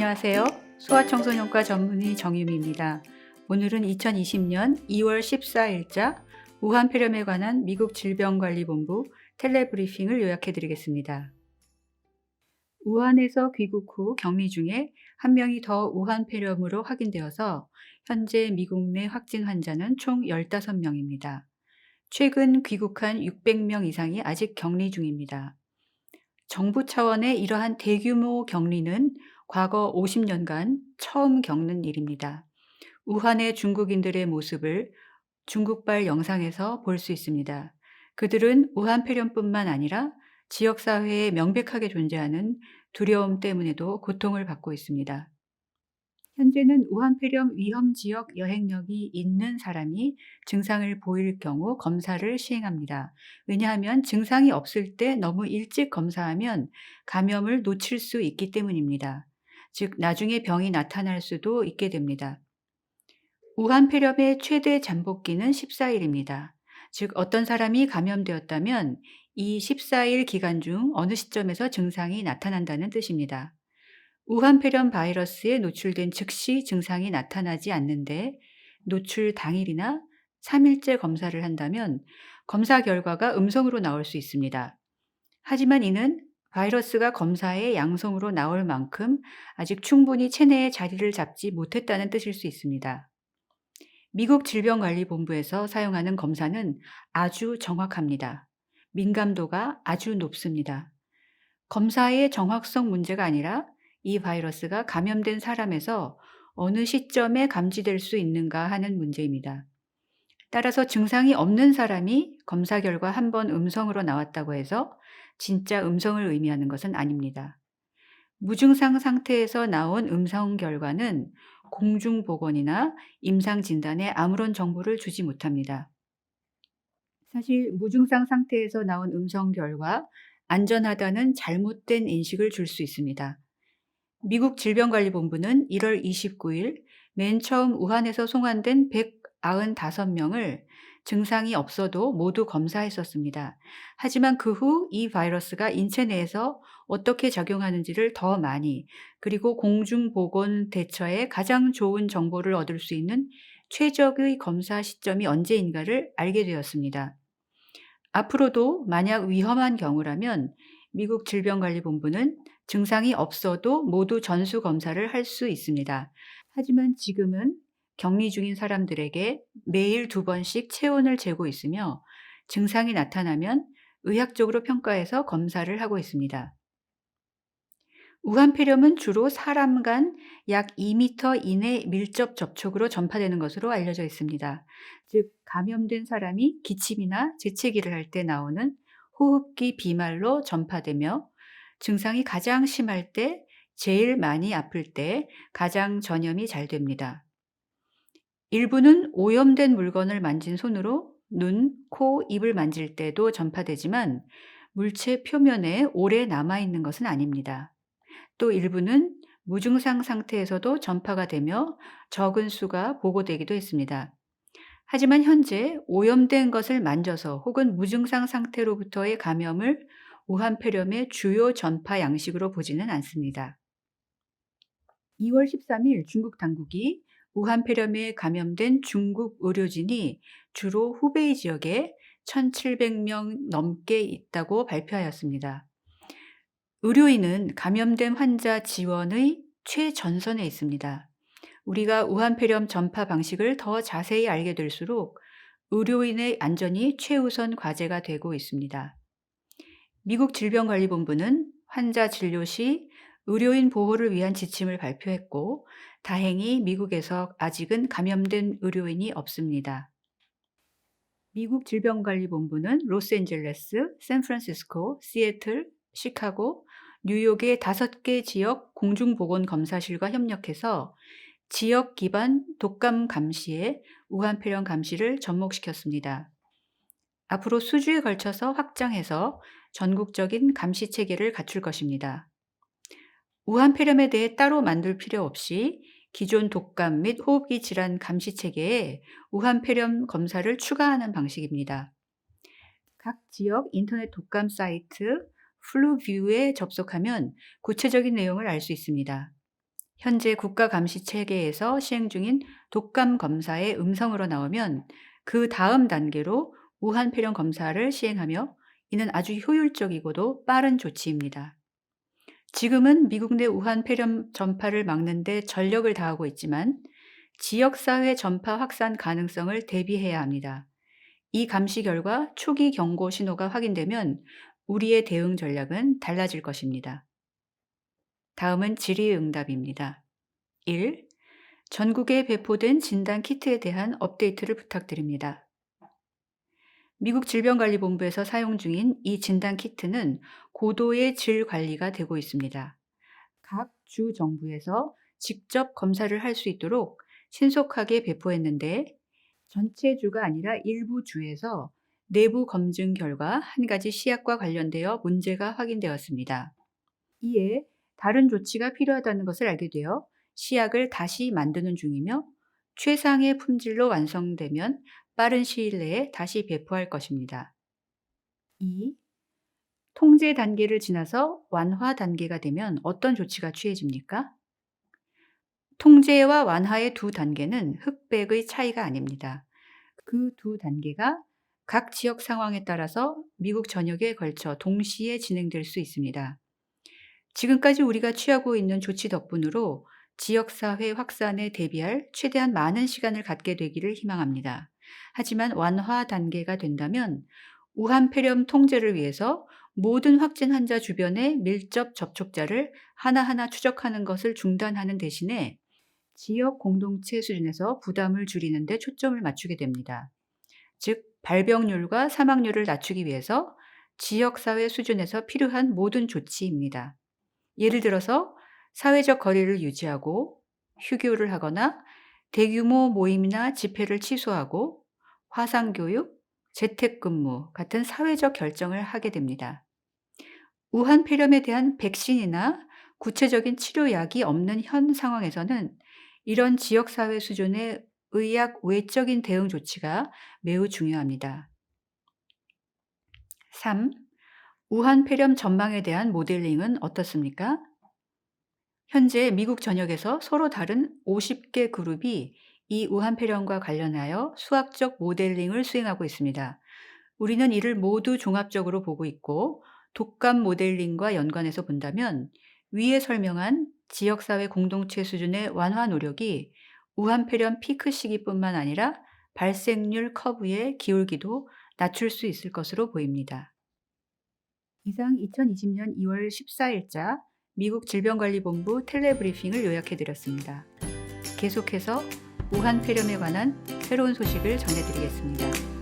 안녕하세요. 소아청소년과 전문의 정유미입니다. 오늘은 2020년 2월 14일자 우한 폐렴에 관한 미국 질병관리본부 텔레브리핑을 요약해 드리겠습니다. 우한에서 귀국 후 격리 중에 한 명이 더 우한 폐렴으로 확인되어서 현재 미국 내 확진 환자는 총 15명입니다. 최근 귀국한 600명 이상이 아직 격리 중입니다. 정부 차원의 이러한 대규모 격리는 과거 50년간 처음 겪는 일입니다. 우한의 중국인들의 모습을 중국발 영상에서 볼 수 있습니다. 그들은 우한 폐렴뿐만 아니라 지역사회에 명백하게 존재하는 두려움 때문에도 고통을 받고 있습니다. 현재는 우한 폐렴 위험 지역 여행력이 있는 사람이 증상을 보일 경우 검사를 시행합니다. 왜냐하면 증상이 없을 때 너무 일찍 검사하면 감염을 놓칠 수 있기 때문입니다. 즉, 나중에 병이 나타날 수도 있게 됩니다. 우한 폐렴의 최대 잠복기는 14일입니다. 즉, 어떤 사람이 감염되었다면 이 14일 기간 중 어느 시점에서 증상이 나타난다는 뜻입니다. 우한 폐렴 바이러스에 노출된 즉시 증상이 나타나지 않는데 노출 당일이나 3일째 검사를 한다면 검사 결과가 음성으로 나올 수 있습니다. 하지만 이는 바이러스가 검사에 양성으로 나올 만큼 아직 충분히 체내에 자리를 잡지 못했다는 뜻일 수 있습니다. 미국 질병관리본부에서 사용하는 검사는 아주 정확합니다. 민감도가 아주 높습니다. 검사의 정확성 문제가 아니라 이 바이러스가 감염된 사람에서 어느 시점에 감지될 수 있는가 하는 문제입니다. 따라서 증상이 없는 사람이 검사 결과 한 번 음성으로 나왔다고 해서 진짜 음성을 의미하는 것은 아닙니다. 무증상 상태에서 나온 음성 결과는 공중보건이나 임상진단에 아무런 정보를 주지 못합니다. 사실 무증상 상태에서 나온 음성 결과 안전하다는 잘못된 인식을 줄 수 있습니다. 미국 질병관리본부는 1월 29일 맨 처음 우한에서 송환된 195명을 증상이 없어도 모두 검사했었습니다. 하지만 그 후 이 바이러스가 인체 내에서 어떻게 작용하는지를 더 많이, 그리고 공중보건 대처에 가장 좋은 정보를 얻을 수 있는 최적의 검사 시점이 언제인가를 알게 되었습니다. 앞으로도 만약 위험한 경우라면 미국 질병관리본부는 증상이 없어도 모두 전수 검사를 할 수 있습니다. 하지만 지금은 격리 중인 사람들에게 매일 2번씩 체온을 재고 있으며 증상이 나타나면 의학적으로 평가해서 검사를 하고 있습니다. 우한 폐렴은 주로 사람 간 약 2m 이내 밀접 접촉으로 전파되는 것으로 알려져 있습니다. 즉, 감염된 사람이 기침이나 재채기를 할 때 나오는 호흡기 비말로 전파되며 증상이 가장 심할 때, 제일 많이 아플 때 가장 전염이 잘 됩니다. 일부는 오염된 물건을 만진 손으로 눈, 코, 입을 만질 때도 전파되지만 물체 표면에 오래 남아있는 것은 아닙니다. 또 일부는 무증상 상태에서도 전파가 되며 적은 수가 보고되기도 했습니다. 하지만 현재 오염된 것을 만져서 혹은 무증상 상태로부터의 감염을 우한 폐렴의 주요 전파 양식으로 보지는 않습니다. 2월 13일 중국 당국이 우한 폐렴에 감염된 중국 의료진이 주로 후베이 지역에 1,700명 넘게 있다고 발표하였습니다. 의료인은 감염된 환자 지원의 최전선에 있습니다. 우리가 우한 폐렴 전파 방식을 더 자세히 알게 될수록 의료인의 안전이 최우선 과제가 되고 있습니다. 미국 질병관리본부는 환자 진료 시 의료인 보호를 위한 지침을 발표했고, 다행히 미국에서 아직은 감염된 의료인이 없습니다. 미국 질병관리본부는 로스앤젤레스, 샌프란시스코, 시애틀, 시카고, 뉴욕의 5개 지역 공중보건검사실과 협력해서 지역 기반 독감 감시에 우한 폐렴 감시를 접목시켰습니다. 앞으로 수주에 걸쳐서 확장해서 전국적인 감시 체계를 갖출 것입니다. 우한 폐렴에 대해 따로 만들 필요 없이 기존 독감 및 호흡기 질환 감시 체계에 우한 폐렴 검사를 추가하는 방식입니다. 각 지역 인터넷 독감 사이트 플루뷰에 접속하면 구체적인 내용을 알 수 있습니다. 현재 국가감시체계에서 시행 중인 독감 검사의 음성으로 나오면 그 다음 단계로 우한 폐렴 검사를 시행하며 이는 아주 효율적이고도 빠른 조치입니다. 지금은 미국 내 우한 폐렴 전파를 막는 데 전력을 다하고 있지만 지역사회 전파 확산 가능성을 대비해야 합니다. 이 감시 결과 초기 경고 신호가 확인되면 우리의 대응 전략은 달라질 것입니다. 다음은 질의응답입니다. 1. 전국에 배포된 진단 키트에 대한 업데이트를 부탁드립니다. 미국 질병관리본부에서 사용 중인 이 진단 키트는 고도의 질 관리가 되고 있습니다. 각 주 정부에서 직접 검사를 할 수 있도록 신속하게 배포했는데 전체 주가 아니라 일부 주에서 내부 검증 결과 한 가지 시약과 관련되어 문제가 확인되었습니다. 이에 다른 조치가 필요하다는 것을 알게 되어 시약을 다시 만드는 중이며 최상의 품질로 완성되면 빠른 시일 내에 다시 배포할 것입니다. 2. 통제 단계를 지나서 완화 단계가 되면 어떤 조치가 취해집니까? 통제와 완화의 두 단계는 흑백의 차이가 아닙니다. 그 두 단계가 각 지역 상황에 따라서 미국 전역에 걸쳐 동시에 진행될 수 있습니다. 지금까지 우리가 취하고 있는 조치 덕분으로 지역사회 확산에 대비할 최대한 많은 시간을 갖게 되기를 희망합니다. 하지만 완화 단계가 된다면 우한 폐렴 통제를 위해서 모든 확진 환자 주변의 밀접 접촉자를 하나하나 추적하는 것을 중단하는 대신에 지역 공동체 수준에서 부담을 줄이는 데 초점을 맞추게 됩니다. 즉, 발병률과 사망률을 낮추기 위해서 지역사회 수준에서 필요한 모든 조치입니다. 예를 들어서 사회적 거리를 유지하고 휴교를 하거나 대규모 모임이나 집회를 취소하고 화상교육, 재택근무 같은 사회적 결정을 하게 됩니다. 우한 폐렴에 대한 백신이나 구체적인 치료약이 없는 현 상황에서는 이런 지역사회 수준의 의학 외적인 대응 조치가 매우 중요합니다. 3. 우한 폐렴 전망에 대한 모델링은 어떻습니까? 현재 미국 전역에서 서로 다른 50개 그룹이 이 우한 폐렴과 관련하여 수학적 모델링을 수행하고 있습니다. 우리는 이를 모두 종합적으로 보고 있고 독감 모델링과 연관해서 본다면 위에 설명한 지역사회 공동체 수준의 완화 노력이 우한 폐렴 피크 시기뿐만 아니라 발생률 커브의 기울기도 낮출 수 있을 것으로 보입니다. 이상 2020년 2월 14일자 미국 질병관리본부 텔레브리핑을 요약해드렸습니다. 계속해서 우한 폐렴에 관한 새로운 소식을 전해드리겠습니다.